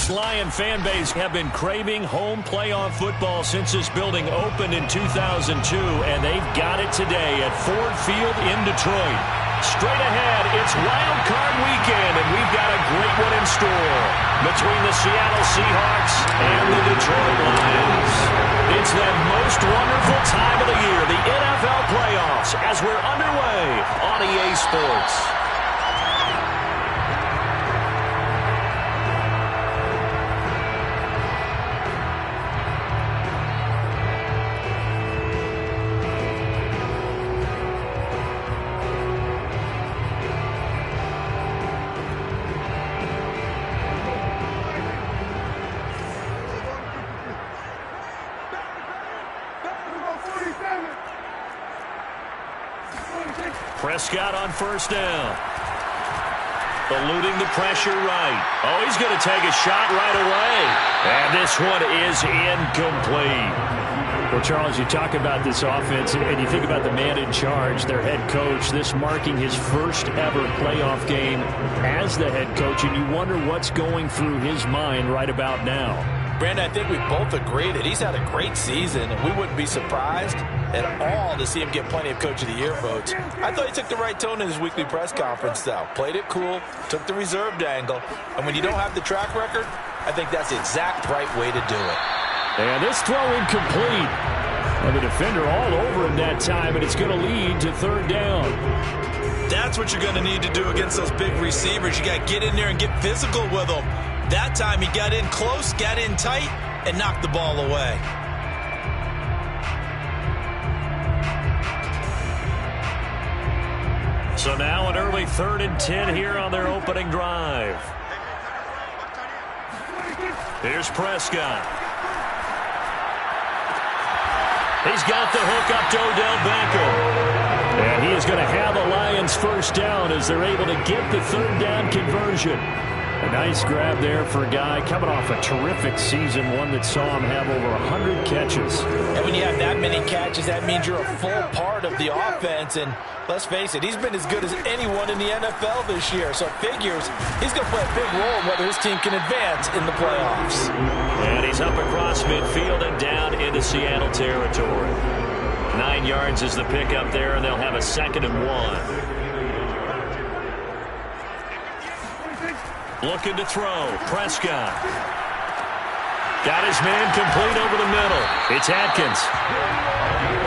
This Lion fan base have been craving home playoff football since this building opened in 2002, and they've got it today at Ford Field in Detroit. Straight ahead, it's Wild Card Weekend, and we've got a great one in store between the Seattle Seahawks and the Detroit Lions. It's that most wonderful time of the year, the NFL playoffs, as we're underway on EA Sports. Prescott on first down. Eluding the pressure right. Oh, he's going to take a shot right away. And this one is incomplete. Well, Charles, you talk about this offense, and you think about the man in charge, their head coach, this marking his first ever playoff game as the head coach, and you wonder what's going through his mind right about now. Brandon, I think we both agree that he's had a great season, and we wouldn't be surprised at all to see him get plenty of Coach of the Year votes. I thought he took the right tone in his weekly press conference, though. Played it cool, took the reserved angle, and when you don't have the track record, I think that's the exact right way to do it. And this throw incomplete. And the defender all over him that time, and it's going to lead to third down. That's what you're going to need to do against those big receivers. You got to get in there and get physical with them. That time he got in close, got in tight, and knocked the ball away. So now an early 3rd and 10 here on their opening drive. Here's Prescott. He's got the hook up to Odell Beckham. And he is going to have a Lions first down as they're able to get the third down conversion. A nice grab there for a guy coming off a terrific season, one that saw him have over 100 catches. And when you have that many catches, that means you're a full part of the offense. And let's face it, he's been as good as anyone in the NFL this year. So it figures he's going to play a big role in whether his team can advance in the playoffs. And he's up across midfield and down into Seattle territory. 9 yards is the pickup there, and they'll have a 2nd and 1. Looking to throw. Prescott. Got his man complete over the middle. It's Atkins.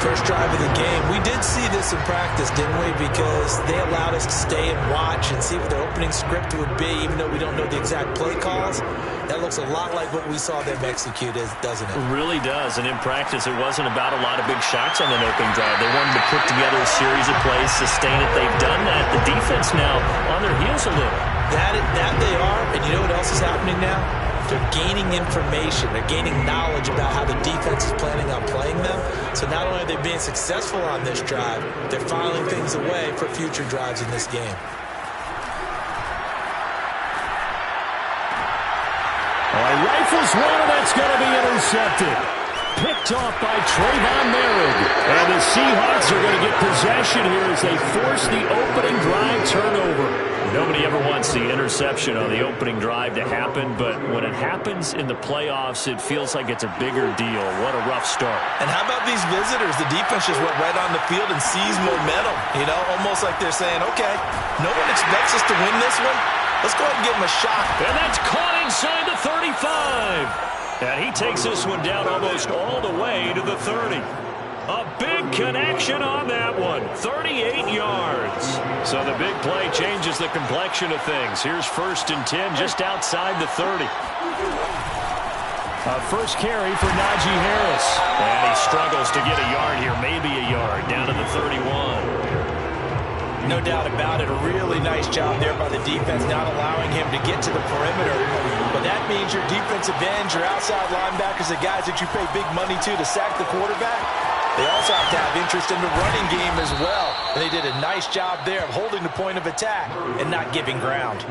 First drive of the game. We did see this in practice, didn't we? Because they allowed us to stay and watch and see what their opening script would be, even though we don't know the exact play calls. That looks a lot like what we saw them execute, doesn't it? It really does. And in practice, it wasn't about a lot of big shots on the opening drive. They wanted to put together a series of plays, sustain it. They've done that. The defense now on their heels a little. That they are, and you know what else is happening now? They're gaining information. They're gaining knowledge about how the defense is planning on playing them. So not only are they being successful on this drive, they're filing things away for future drives in this game. All right, rifles one, and that's going to be intercepted. Picked off by Trayvon Merritt. And the Seahawks are going to get possession here as they force the opening drive turnover. Nobody ever wants the interception on the opening drive to happen, but when it happens in the playoffs, it feels like it's a bigger deal. What a rough start. And how about these visitors? The defense just went right on the field and seized momentum. You know, almost like they're saying, okay, no one expects us to win this one. Let's go ahead and give them a shot. And that's caught inside the 35. And he takes this one down almost all the way to the 30. A big connection on that one. 38 yards. So the big play changes the complexion of things. Here's 1st and 10 just outside the 30. First carry for Najee Harris. And he struggles to get a yard here, maybe a yard, down to the 31. No doubt about it. A really nice job there by the defense, not allowing him to get to the perimeter. But that means your defensive ends, your outside linebackers, the guys that you pay big money to sack the quarterback, they also have to have interest in the running game as well. and they did a nice job there of holding the point of attack and not giving ground.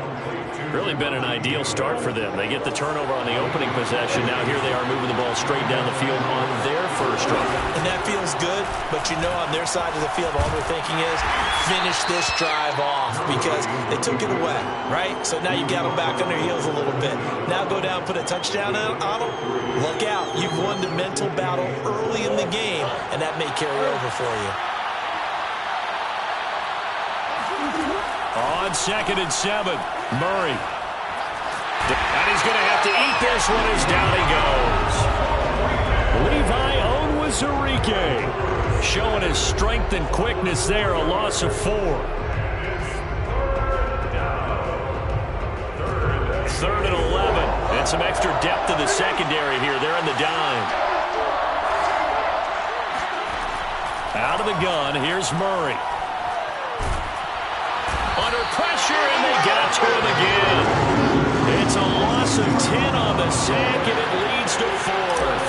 Really been an ideal start for them. They get the turnover on the opening possession. Now here they are moving the ball straight down the field on their first drive. And that feels good, but you know on their side of the field, all they're thinking is finish this drive off because they took it away, right? So now you got them back on their heels a little bit. Now go down, put a touchdown on them. Look out. You've won the mental battle early in the game, and that may carry over for you. On 2nd and 7, Murray. And he's going to have to eat this one as down he goes. Levi Onwuzurike showing his strength and quickness there, a loss of 4. 3rd and 11. And some extra depth in the secondary here. They're in the dime. Out of the gun, here's Murray. Under pressure, and they got to him again. It's a loss of 10 on the sack, and it leads to 4th.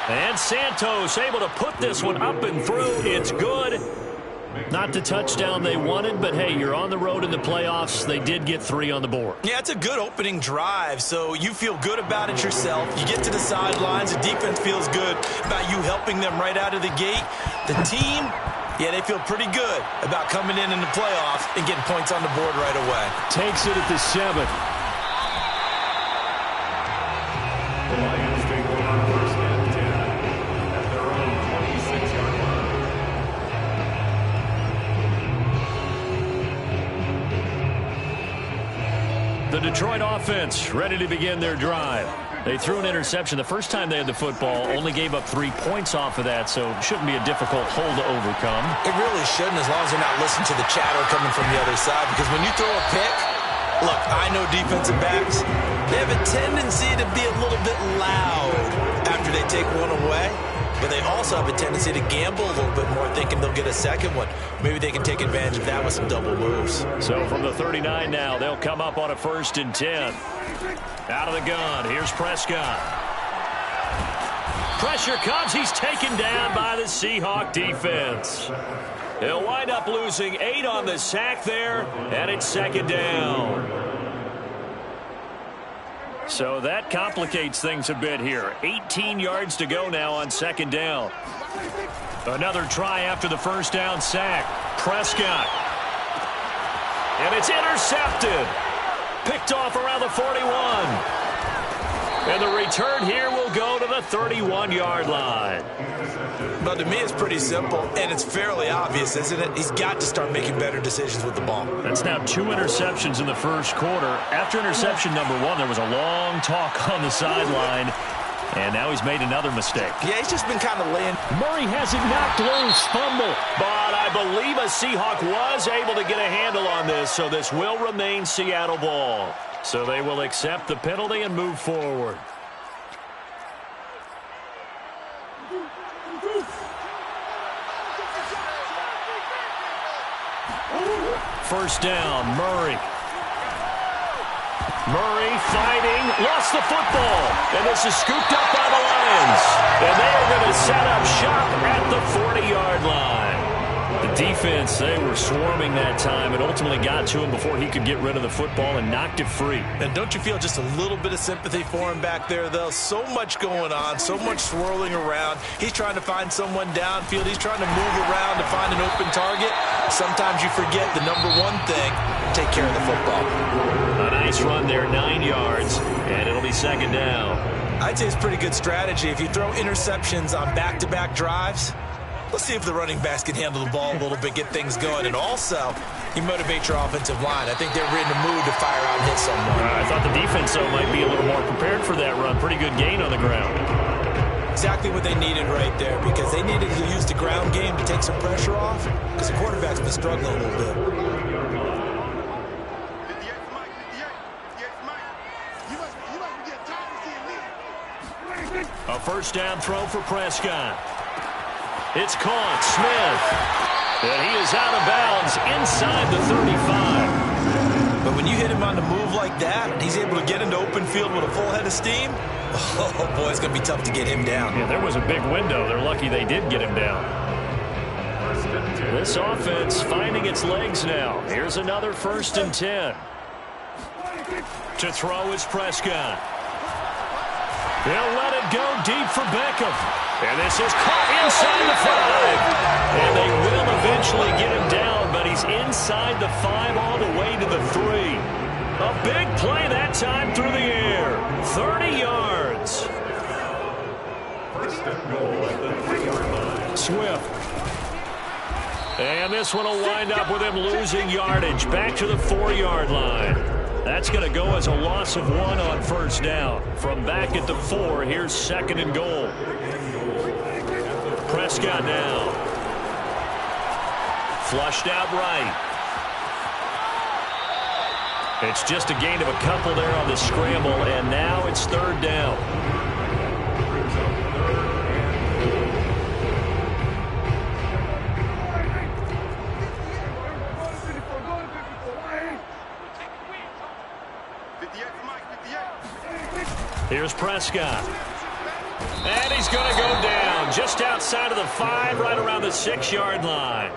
And Santos able to put this one up and through. It's good. Not the touchdown they wanted, but hey, you're on the road in the playoffs. They did get 3 on the board. Yeah, it's a good opening drive, so you feel good about it yourself. You get to the sidelines. The defense feels good about you helping them right out of the gate. The team, yeah, they feel pretty good about coming in the playoffs and getting points on the board right away. Takes it at the 7. The Lions take over 1st and 10 at their own 26-yard line. The Detroit offense ready to begin their drive. They threw an interception the first time they had the football, only gave up 3 points off of that, so it shouldn't be a difficult hole to overcome. It really shouldn't, as long as they're not listening to the chatter coming from the other side, because when you throw a pick, look, I know defensive backs, they have a tendency to be a little bit loud after they take one away. But they also have a tendency to gamble a little bit more, thinking they'll get a second one. Maybe they can take advantage of that with some double moves. So from the 39 now, they'll come up on a 1st and 10. Out of the gun, here's Prescott. Pressure comes, he's taken down by the Seahawk defense. He'll wind up losing 8 on the sack there, and it's 2nd down. So that complicates things a bit here. 18 yards to go now on 2nd down. Another try after the 1st down sack. Prescott. And it's intercepted. Picked off around the 41. And the return here will go to the 31-yard line. But to me, it's pretty simple, and it's fairly obvious, isn't it? He's got to start making better decisions with the ball. That's now 2 interceptions in the first quarter. After interception number 1, there was a long talk on the sideline, and now he's made another mistake. Yeah, he's just been kind of laying. Murray has it knocked loose, fumble. But I believe a Seahawk was able to get a handle on this, so this will remain Seattle ball. So they will accept the penalty and move forward. First down, Murray. Murray fighting, lost the football, and this is scooped up by the Lions. And they are going to set up shop at the 40-yard line. The defense, they were swarming that time and ultimately got to him before he could get rid of the football and knocked it free. And don't you feel just a little bit of sympathy for him back there, though? So much going on, so much swirling around. He's trying to find someone downfield. He's trying to move around to find an open target. Sometimes you forget the number one thing, take care of the football. A nice run there, 9 yards, and it'll be 2nd down. I'd say it's pretty good strategy. If you throw interceptions on back-to-back drives, let's see if the running backs can handle the ball a little bit, get things going. And also, you motivate your offensive line. I think they're in the mood to fire out and hit someone. I thought the defense, though, might be a little more prepared for that run. Pretty good gain on the ground. Exactly what they needed right there, because they needed to use the ground game to take some pressure off, because the quarterback's been struggling a little bit. A first down throw for Prescott. It's caught. Smith. And he is out of bounds inside the 35. But when you hit him on the move like that, and he's able to get into open field with a full head of steam, oh, boy, it's going to be tough to get him down. Yeah, there was a big window. They're lucky they did get him down. This offense finding its legs now. Here's another 1st and 10. To throw is Prescott. He'll let it go deep for Beckham. And this is caught inside the 5. And they will eventually get him down, but he's inside the 5 all the way to the 3. A big play that time through the air. 30 yards. Swift. And this one will wind up with him losing yardage. Back to the 4-yard line. That's going to go as a loss of 1 on 1st down. From back at the 4, here's 2nd and goal. Prescott now. Flushed out right. It's just a gain of a couple there on the scramble, and now it's 3rd down. Here's Prescott. And he's going to go down just outside of the 5, right around the 6-yard line.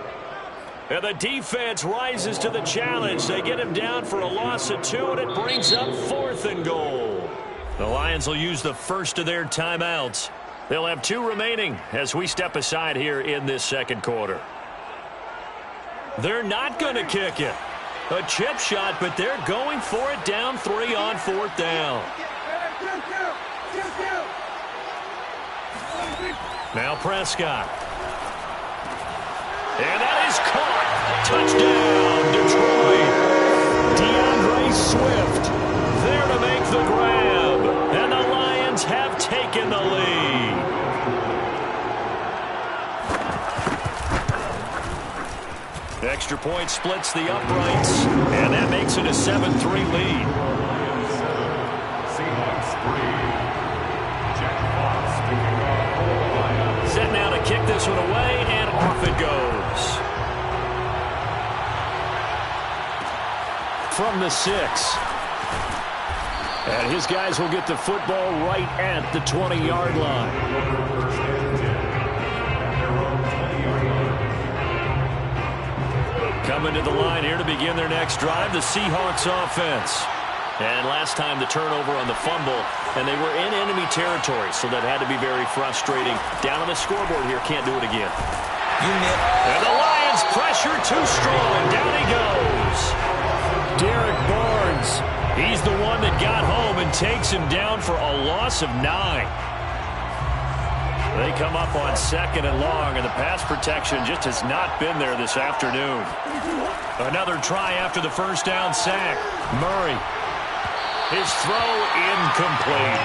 And the defense rises to the challenge. They get him down for a loss of 2, and it brings up 4th and goal. The Lions will use the first of their timeouts. They'll have 2 remaining as we step aside here in this 2nd quarter. They're not going to kick it. A chip shot, but they're going for it down 3 on 4th down. Now Prescott. And that is caught. Touchdown, Detroit. DeAndre Swift there to make the grab. And the Lions have taken the lead. Extra point splits the uprights. And that makes it a 7-3 lead. Set now to kick this one away, and off it goes. From the 6. And his guys will get the football right at the 20-yard line. Coming to the line here to begin their next drive, the Seahawks offense. And last time the turnover on the fumble, and they were in enemy territory, so that had to be very frustrating. Down on the scoreboard here, can't do it again. And the Lions pressure too strong, and down he goes. Derek Barnes, he's the one that got home and takes him down for a loss of 9. They come up on 2nd and long, and the pass protection just has not been there this afternoon. Another try after the 1st down sack. Murray. His throw incomplete.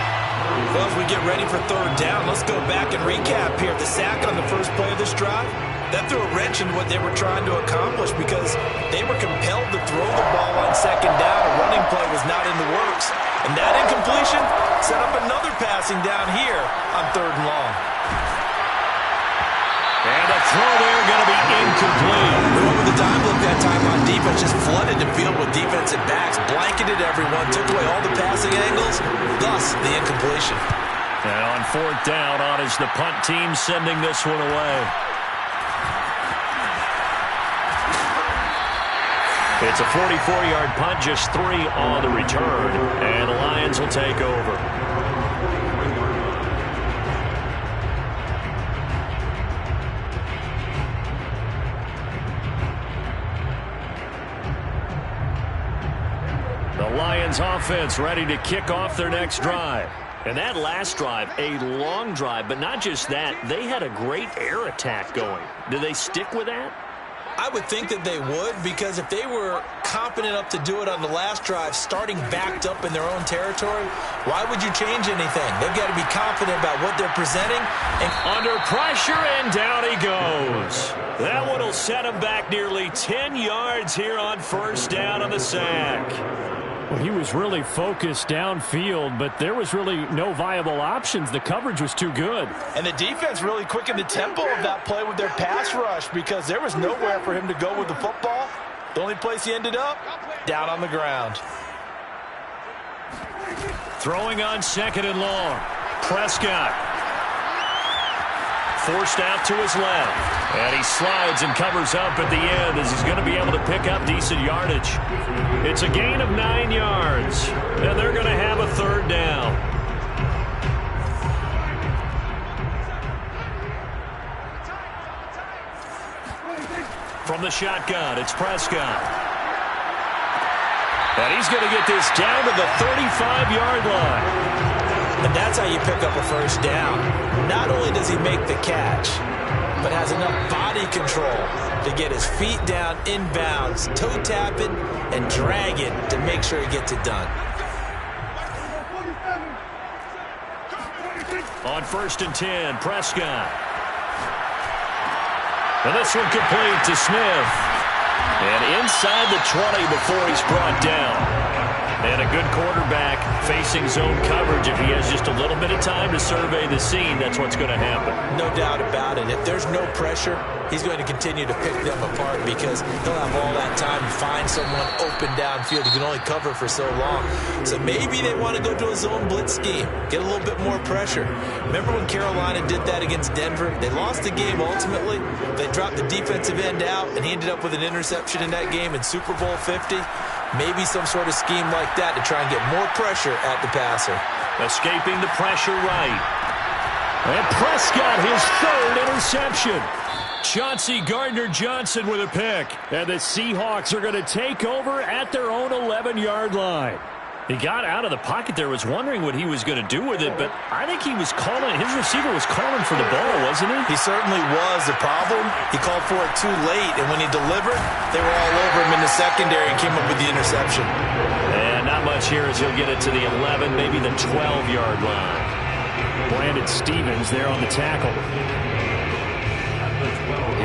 Well, as we get ready for 3rd down, let's go back and recap here. The sack on the first play of this drive, that threw a wrench in what they were trying to accomplish because they were compelled to throw the ball on 2nd down. A running play was not in the works. And that incompletion set up another passing down here on 3rd and long. And the throw there going to be incomplete. Over the dime look that time on defense, just flooded the field with defensive backs, blanketed everyone, took away all the passing angles, thus the incompletion. And on 4th down, on is the punt team sending this one away. It's a 44-yard punt, just 3 on the return, and the Lions will take over. Lions offense ready to kick off their next drive. And that last drive, a long drive, but not just that, they had a great air attack going. Do they stick with that? I would think that they would, because if they were competent enough to do it on the last drive, starting backed up in their own territory, why would you change anything? They've got to be confident about what they're presenting. And under pressure, and down he goes. That one will set him back nearly 10 yards here on 1st down on the sack. Well, he was really focused downfield, but there was really no viable options. The coverage was too good. And the defense really quickened the tempo of that play with their pass rush, because there was nowhere for him to go with the football. The only place he ended up, down on the ground. Throwing on 2nd and long. Prescott. Forced out to his left. And he slides and covers up at the end as he's going to be able to pick up decent yardage. It's a gain of 9 yards. And they're going to have a 3rd down. From the shotgun, it's Prescott. And he's going to get this down to the 35-yard line. And that's how you pick up a 1st down. Not only does he make the catch, but has enough body control to get his feet down inbounds, toe tapping, and drag it to make sure he gets it done. On 1st and 10, Prescott. And this one complete to Smith. And inside the 20 before he's brought down. And a good quarterback facing zone coverage. If he has just a little bit of time to survey the scene, that's what's going to happen. No doubt about it. If there's no pressure, he's going to continue to pick them apart because he'll have all that time to find someone open downfield. He can only cover for so long. So maybe they want to go to a zone blitz scheme, get a little bit more pressure. Remember when Carolina did that against Denver? They lost the game ultimately. They dropped the defensive end out, and he ended up with an interception in that game in Super Bowl 50. Maybe some sort of scheme like that to try and get more pressure at the passer. Escaping the pressure right. And Prescott, his 3rd interception. Chauncey Gardner-Johnson with a pick. And the Seahawks are going to take over at their own 11-yard line. He got out of the pocket there, was wondering what he was going to do with it, but I think he was calling, his receiver was calling for the ball, wasn't he? He certainly was. The problem, he called for it too late, and when he delivered, they were all over him in the secondary and came up with the interception. And not much here as he'll get it to the 11, maybe the 12-yard line. Brandon Stevens there on the tackle.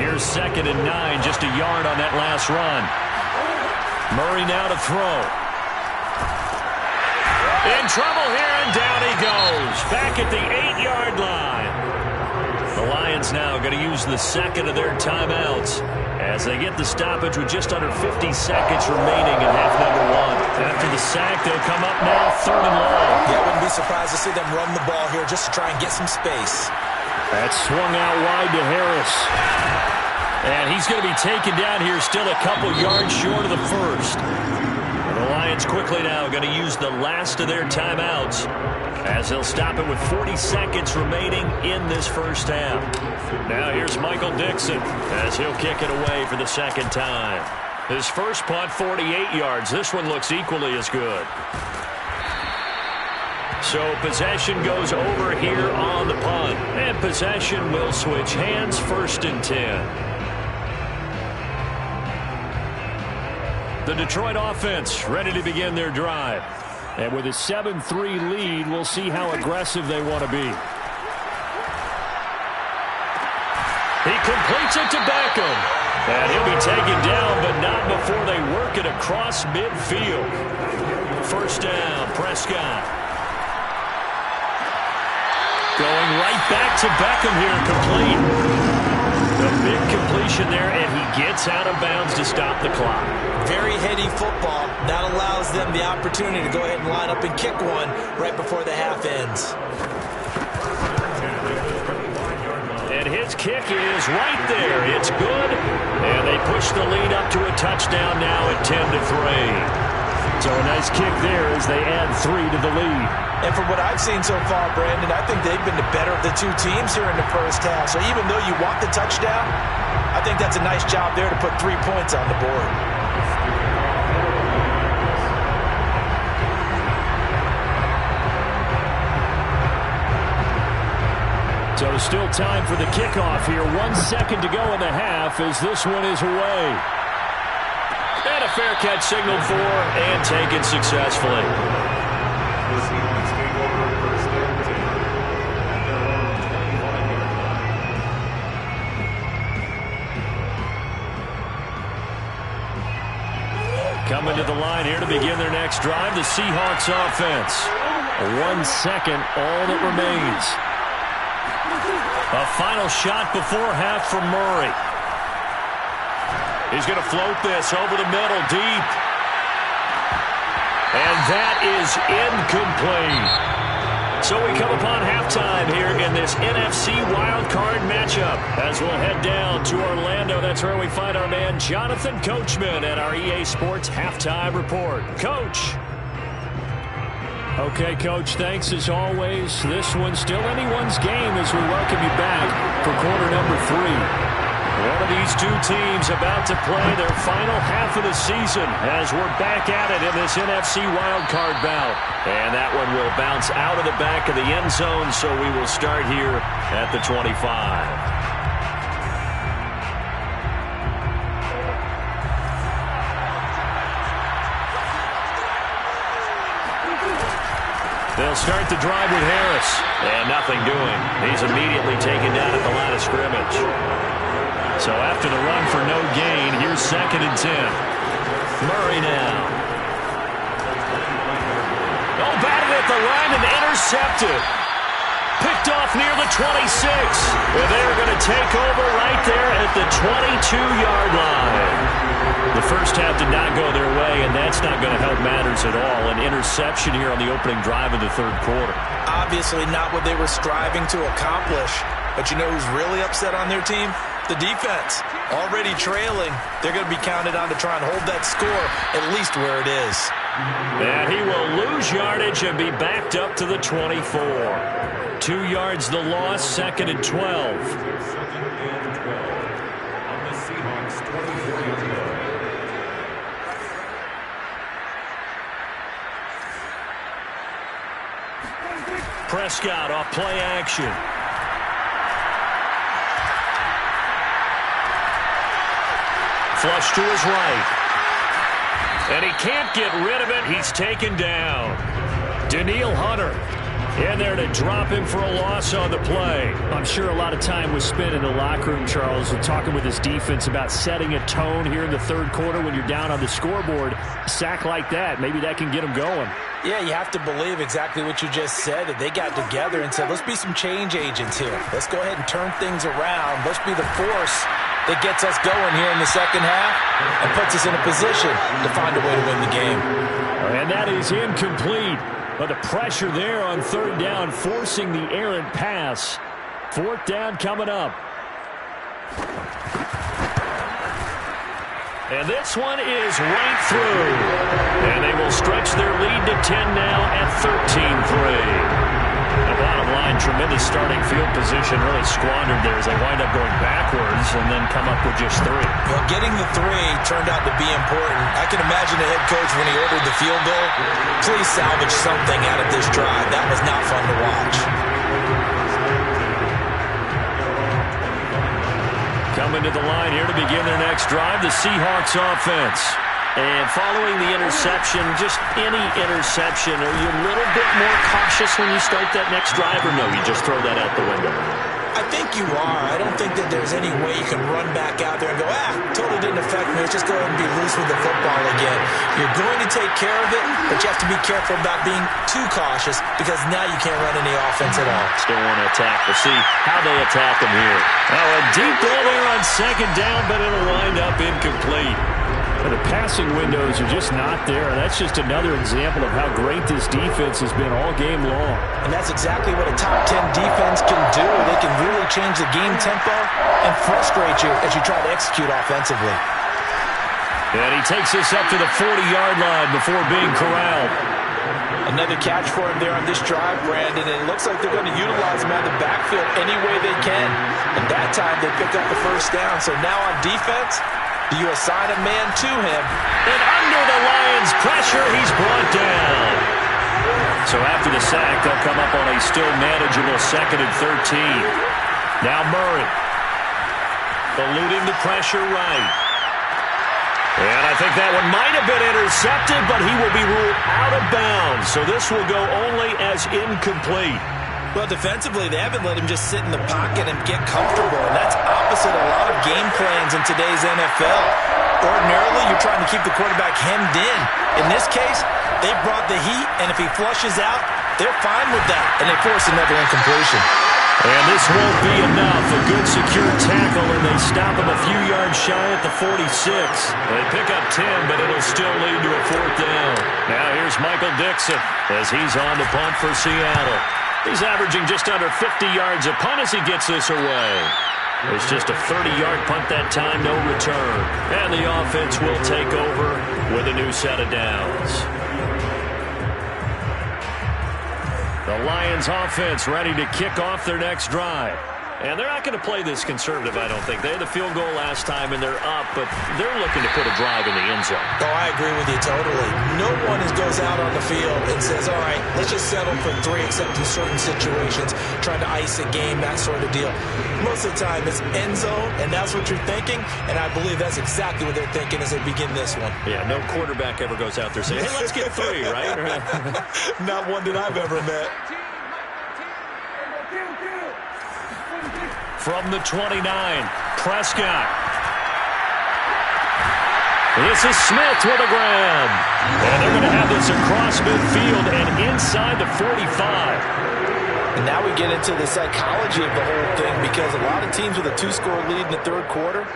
Here's 2nd and 9, just a yard on that last run. Murray now to throw. In trouble here, and down he goes. Back at the 8-yard line. The Lions now going to use the 2nd of their timeouts as they get the stoppage with just under 50 seconds remaining in half number 1. After the sack, they'll come up now 3rd and long. Yeah, I wouldn't be surprised to see them run the ball here just to try and get some space. That's swung out wide to Harris. And he's going to be taken down here still a couple yards short of the 1st. The Lions quickly now going to use the last of their timeouts as they'll stop it with 40 seconds remaining in this 1st half. Now here's Michael Dixon as he'll kick it away for the 2nd time. His first punt, 48 yards. This one looks equally as good. So possession goes over here on the punt. And possession will switch hands, 1st and 10. The Detroit offense ready to begin their drive. And with a 7-3 lead, we'll see how aggressive they want to be. He completes it to Beckham. And he'll be taken down, but not before they work it across midfield. 1st down, Prescott. Going right back to Beckham here, complete. A big completion there, and he gets out of bounds to stop the clock. Very heady football. That allows them the opportunity to go ahead and line up and kick one right before the half ends. And his kick is right there. It's good. And they push the lead up to a touchdown now at 10-3. So a nice kick there as they add 3 to the lead. And from what I've seen so far, Brandon, I think they've been the better of the two teams here in the 1st half. So even though you want the touchdown, I think that's a nice job there to put 3 points on the board. So still time for the kickoff here. 1 second to go in the half as this one is away. And a fair catch signaled for and taken successfully. Coming to the line here to begin their next drive, the Seahawks offense. 1 second, all that remains. A final shot before half from Murray. He's going to float this over the middle, deep. And that is incomplete. So we come upon halftime here in this NFC wildcard matchup as we'll head down to Orlando. That's where we find our man Jonathan Coachman at our EA Sports Halftime Report. Coach. Okay, Coach, thanks as always. This one's still anyone's game as we welcome you back for quarter number 3. One of these two teams about to play their final half of the season as we're back at it in this NFC wildcard bout. And that one will bounce out of the back of the end zone, so we will start here at the 25. They'll start the drive with Harris. And nothing doing. He's immediately taken down at the line of scrimmage. So after the run for no gain, here's 2nd and 10. Murray now. Oh, batted at the line and intercepted. Picked off near the 26. Well, they're going to take over right there at the 22-yard line. The first half did not go their way, and that's not going to help matters at all. An interception here on the opening drive of the third quarter. Obviously not what they were striving to accomplish. But you know who's really upset on their team? The defense. Already trailing. They're going to be counted on to try and hold that score at least where it is. And he will lose yardage and be backed up to the 24. 2 yards the loss, 2nd and 12. Prescott off play action. Flush to his right. And he can't get rid of it. He's taken down. Danielle Hunter in there to drop him for a loss on the play. I'm sure a lot of time was spent in the locker room, Charles, and talking with his defense about setting a tone here in the third quarter when you're down on the scoreboard. A sack like that, maybe that can get him going. Yeah, you have to believe exactly what you just said, that they got together and said, let's be some change agents here. Let's go ahead and turn things around. Let's be the force that gets us going here in the second half and puts us in a position to find a way to win the game. And that is incomplete. But the pressure there on third down, forcing the errant pass. 4th down coming up. And this one is right through. And they will stretch their lead to 10 now at 13-3. The bottom line, tremendous starting field position, really squandered there as they wind up going backwards and then come up with just 3. Well, getting the 3 turned out to be important. I can imagine the head coach when he ordered the field goal. Please salvage something out of this drive. That was not fun to watch. Coming to the line here to begin their next drive, the Seahawks offense. And following the interception, just any interception, are you a little bit more cautious when you start that next drive, or no, you just throw that out the window? I think you are. I don't think that there's any way you can run back out there and go, totally didn't affect me. Let's just go ahead and be loose with the football again. You're going to take care of it, but you have to be careful about being too cautious because now you can't run any offense at all. Still want to attack. We'll see how they attack them here. Now a deep ball there on 2nd down, but it'll wind up incomplete. The passing windows are just not there. That's just another example of how great this defense has been all game long. And that's exactly what a top 10 defense can do. They can really change the game tempo and frustrate you as you try to execute offensively. And he takes this up to the 40-yard line before being corralled. Another catch for him there on this drive, Brandon. And it looks like they're going to utilize him out of the backfield any way they can. And that time they pick up the 1st down. So now on defense, you assign a man to him. And under the Lions' pressure, he's brought down. So after the sack, they'll come up on a still manageable 2nd and 13. Now Murray. Eluding the pressure right. And I think that one might have been intercepted, but he will be ruled out of bounds. So this will go only as incomplete. Well, defensively, they haven't let him just sit in the pocket and get comfortable, and that's opposite a lot of game plans in today's NFL. Ordinarily, you're trying to keep the quarterback hemmed in. In this case, they brought the heat, and if he flushes out, they're fine with that, and they force another incompletion. And this won't be enough. A good secure tackle, and they stop him a few yards shy at the 46. They pick up 10, but it'll still lead to a 4th down. Now here's Michael Dixon as he's on the punt for Seattle. He's averaging just under 50 yards a punt as he gets this away. It's just a 30-yard punt that time, no return. And the offense will take over with a new set of downs. The Lions offense ready to kick off their next drive. And they're not going to play this conservative, I don't think. They had the field goal last time, and they're up, but they're looking to put a drive in the end zone. Oh, I agree with you totally. No one goes out on the field and says, all right, let's just settle for 3 except in certain situations, trying to ice a game, that sort of deal. Most of the time, it's end zone, and that's what you're thinking, and I believe that's exactly what they're thinking as they begin this one. Yeah, no quarterback ever goes out there saying, hey, let's get 3, right? Not one that I've ever met. From the 29, Prescott. This is Smith with a grab. And they're going to have this across midfield and inside the 45. And now we get into the psychology of the whole thing, because a lot of teams with a 2-score lead in the 3rd quarter,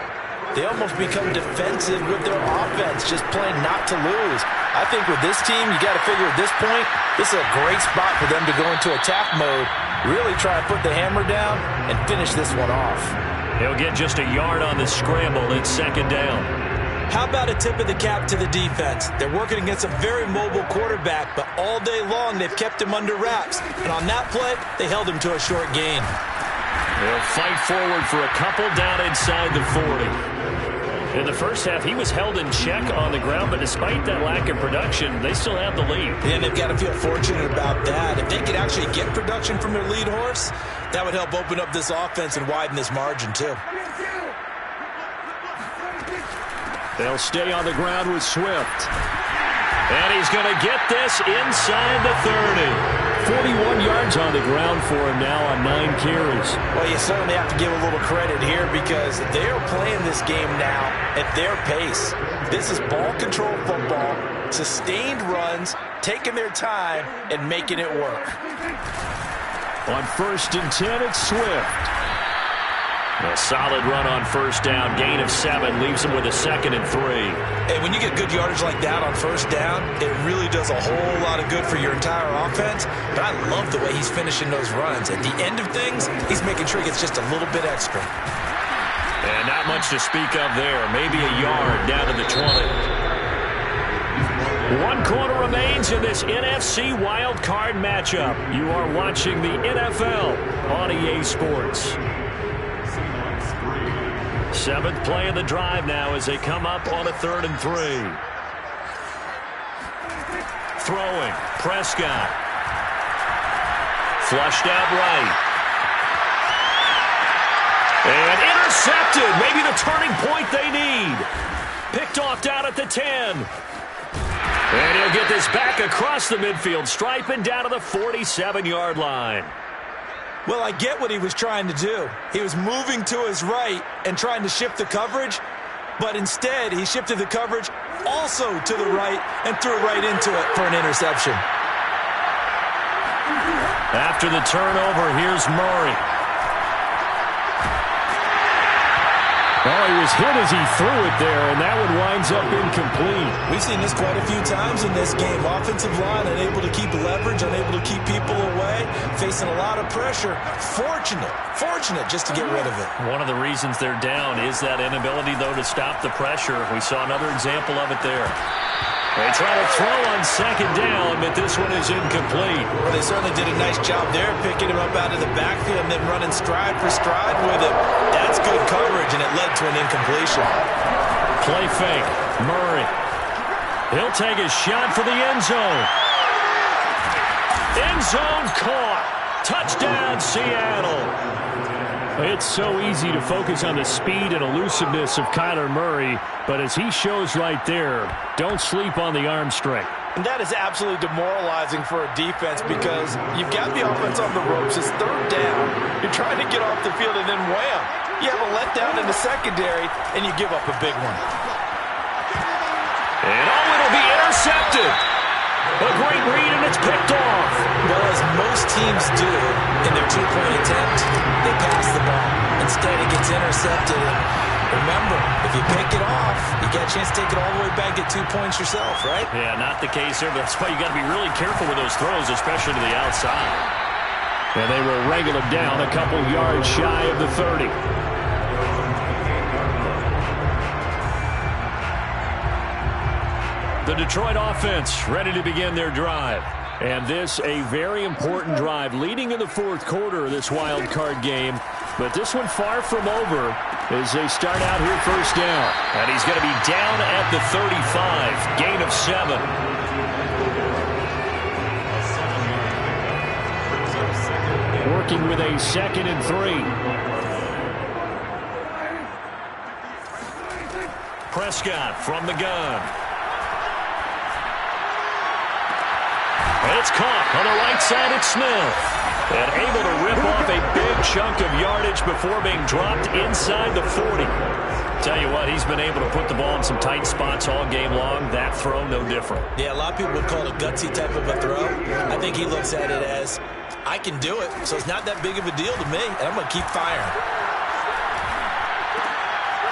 they almost become defensive with their offense, just playing not to lose. I think with this team, you got to figure at this point, this is a great spot for them to go into attack mode, really try to put the hammer down and finish this one off. He'll get just a yard on the scramble. It's 2nd down. How about a tip of the cap to the defense? They're working against a very mobile quarterback, but all day long they've kept him under wraps. And on that play, they held him to a short gain. They'll fight forward for a couple down inside the 40. In the first half, he was held in check on the ground, but despite that lack of production, they still have the lead. And they've got to feel fortunate about that. If they could actually get production from their lead horse, that would help open up this offense and widen this margin, too. They'll stay on the ground with Swift. And he's going to get this inside the 30. 41 yards on the ground for him now on 9 carries. Well, you certainly have to give a little credit here, because they're playing this game now at their pace. This is ball control football, sustained runs, taking their time and making it work. On 1st and 10, it's Swift. A solid run on 1st down. Gain of 7 leaves him with a 2nd and 3. Hey, when you get good yardage like that on 1st down, it really does a whole lot of good for your entire offense. But I love the way he's finishing those runs. At the end of things, he's making sure he gets just a little bit extra. And not much to speak of there. Maybe a yard down to the 20. 1 quarter remains in this NFC Wild Card matchup. You are watching the NFL on EA Sports. 7th play of the drive now as they come up on a 3rd and 3. Throwing, Prescott. Flushed out right. And intercepted. Maybe the turning point they need. Picked off down at the 10. And he'll get this back across the midfield stripe and down to the 47-yard line. Well, I get what he was trying to do. He was moving to his right and trying to shift the coverage, but instead he shifted the coverage also to the right and threw right into it for an interception. After the turnover, here's Murray. Oh, he was hit as he threw it there, and that one winds up incomplete. We've seen this quite a few times in this game. Offensive line unable to keep leverage, unable to keep people away, facing a lot of pressure. Fortunate just to get rid of it. One of the reasons they're down is that inability, though, to stop the pressure. We saw another example of it there. They try to throw on 2nd down, but this one is incomplete. Well, they certainly did a nice job there, picking him up out of the backfield and then running stride for stride with him. That's good coverage, and it led to an incompletion. Play fake. Murray. He'll take a shot for the end zone. End zone caught. Touchdown, Seattle. It's so easy to focus on the speed and elusiveness of Kyler Murray, but as he shows right there, don't sleep on the arm strength. And that is absolutely demoralizing for a defense, because you've got the offense on the ropes. It's 3rd down. You're trying to get off the field, and then wham, you have a letdown in the secondary, and you give up a big one. And it'll be intercepted. A great read, and it's picked off. Well, as most teams do in their two-point attempt, they pass the ball. Instead, it gets intercepted. And remember, if you pick it off, you get a chance to take it all the way back, get 2 points yourself, right? Yeah, not the case here, but that's why you got to be really careful with those throws, especially to the outside. And they will wrangle him down a couple yards shy of the 30. The Detroit offense ready to begin their drive. And this a very important drive leading in the fourth quarter of this wild card game. But this one far from over as they start out here first down. And he's going to be down at the 35. Gain of 7. Working with a 2nd and 3. Prescott from the gun. It's caught on the right side. It's Smith. And able to rip off a big chunk of yardage before being dropped inside the 40. Tell you what, he's been able to put the ball in some tight spots all game long. That throw, no different. Yeah, a lot of people would call it a gutsy type of a throw. I think he looks at it as, I can do it, so it's not that big of a deal to me, and I'm going to keep firing.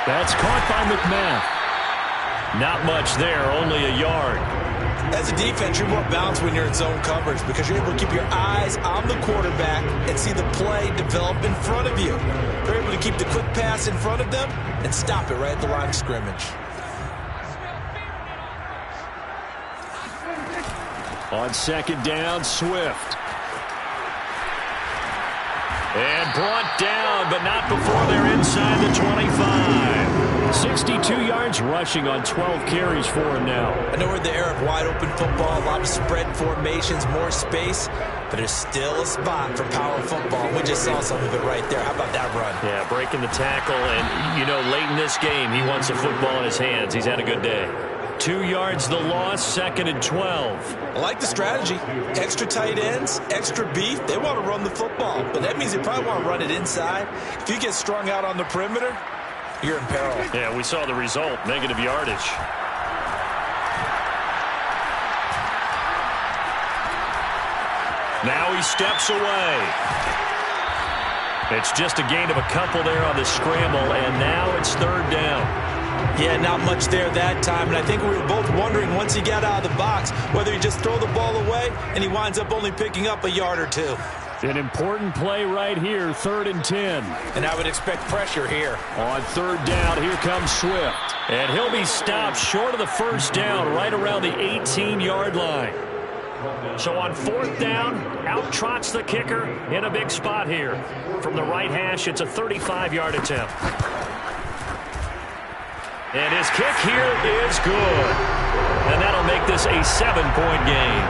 That's caught by McMahon. Not much there, only a yard. As a defense, you're more balanced when you're in zone coverage because you're able to keep your eyes on the quarterback and see the play develop in front of you. You're able to keep the quick pass in front of them and stop it right at the line of scrimmage. On 2nd down, Swift. And brought down, but not before they're inside the 25. 62 yards rushing on 12 carries for him now. I know we're in the era of wide-open football, a lot of spread formations, more space, but there's still a spot for power football. We just saw some of it right there. How about that run? Yeah, breaking the tackle, and, you know, late in this game, he wants the football in his hands. He's had a good day. 2 yards the loss, 2nd and 12. I like the strategy. Extra tight ends, extra beef. They want to run the football, but that means they probably want to run it inside. If you get strung out on the perimeter, you're in peril. Yeah, we saw the result, negative yardage. Now he steps away. It's just a gain of a couple there on the scramble, and now it's 3rd down. Yeah, not much there that time, and I think we were both wondering once he got out of the box whether he just throw the ball away and he winds up only picking up a yard or 2. An important play right here, 3rd and 10. And I would expect pressure here. On 3rd down, here comes Swift. And he'll be stopped short of the first down right around the 18-yard line. So on 4th down, out trots the kicker in a big spot here. From the right hash, it's a 35-yard attempt. And his kick here is good. And that'll make this a 7-point game.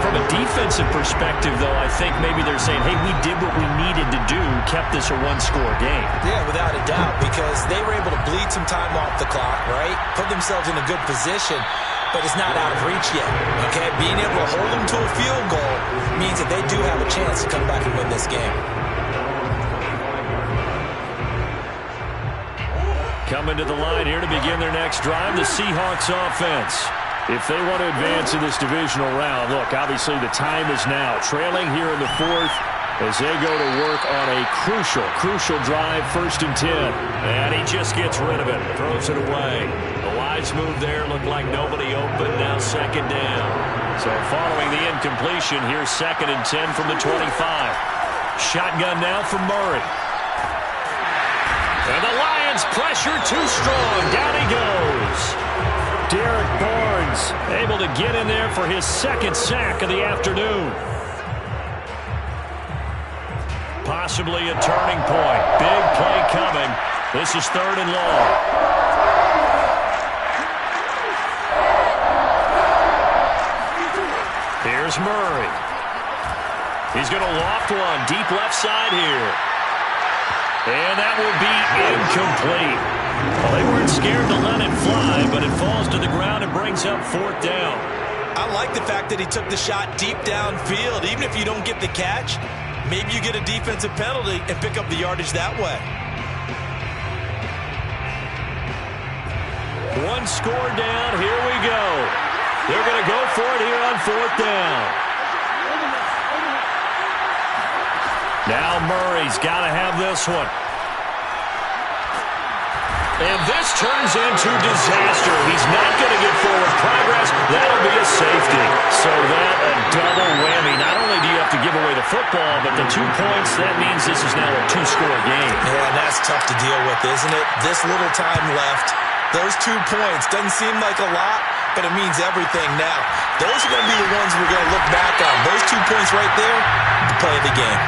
From a defensive perspective, though, I think maybe they're saying, hey, we did what we needed to do, kept this a one-score game. Yeah, without a doubt, because they were able to bleed some time off the clock, right? Put themselves in a good position, but it's not out of reach yet, okay? Being able to hold them to a field goal means that they do have a chance to come back and win this game. Coming to the line here to begin their next drive, the Seahawks offense. If they want to advance in this divisional round, look, obviously the time is now. Trailing here in the 4th as they go to work on a crucial drive, 1st and 10. And he just gets rid of it, throws it away. A wise move there, looked like nobody open, now 2nd down. So following the incompletion, here's 2nd and 10 from the 25. Shotgun now from Murray. And the Lions pressure too strong. Down he goes. Derek Barnes able to get in there for his 2nd sack of the afternoon. Possibly a turning point. Big play coming. This is 3rd and long. Here's Murray. He's going to loft one deep left side here. And that will be incomplete. Well, they weren't scared to let it fly, but it falls to the ground and brings up 4th down. I like the fact that he took the shot deep downfield. Even if you don't get the catch, maybe you get a defensive penalty and pick up the yardage that way. One score down. Here we go. They're going to go for it here on 4th down. Now Murray's got to have this one. And this turns into disaster. He's not going to get forward progress. That'll be a safety. So that a double whammy. Not only do you have to give away the football, but the 2 points, that means this is now a 2-score game. Yeah, and that's tough to deal with, isn't it? This little time left. Those 2 points doesn't seem like a lot, but it means everything now. Those are going to be the ones we're going to look back on. Those 2 points right there, the play of the game.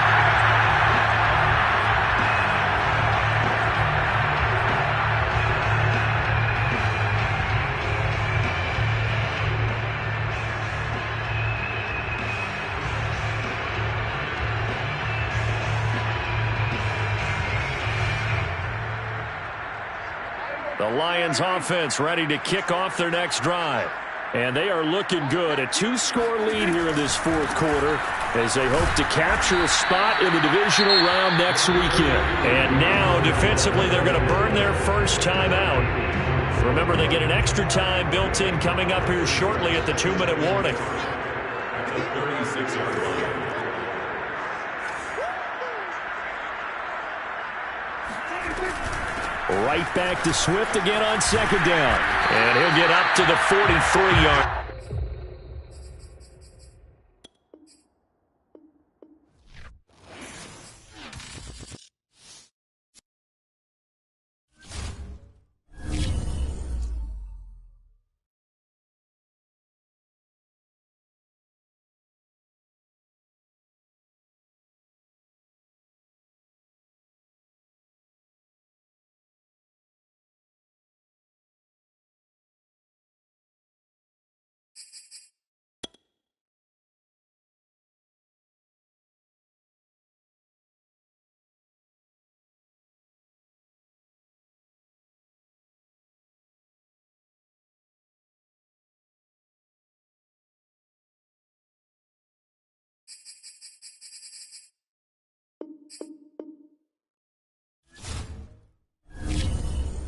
The Lions offense ready to kick off their next drive. And they are looking good. A 2-score lead here in this 4th quarter as they hope to capture a spot in the divisional round next weekend. And now, defensively, they're going to burn their first time out. Remember, they get an extra time built in coming up here shortly at the 2-minute warning. Right back to Swift again on 2nd down. And he'll get up to the 43-yard.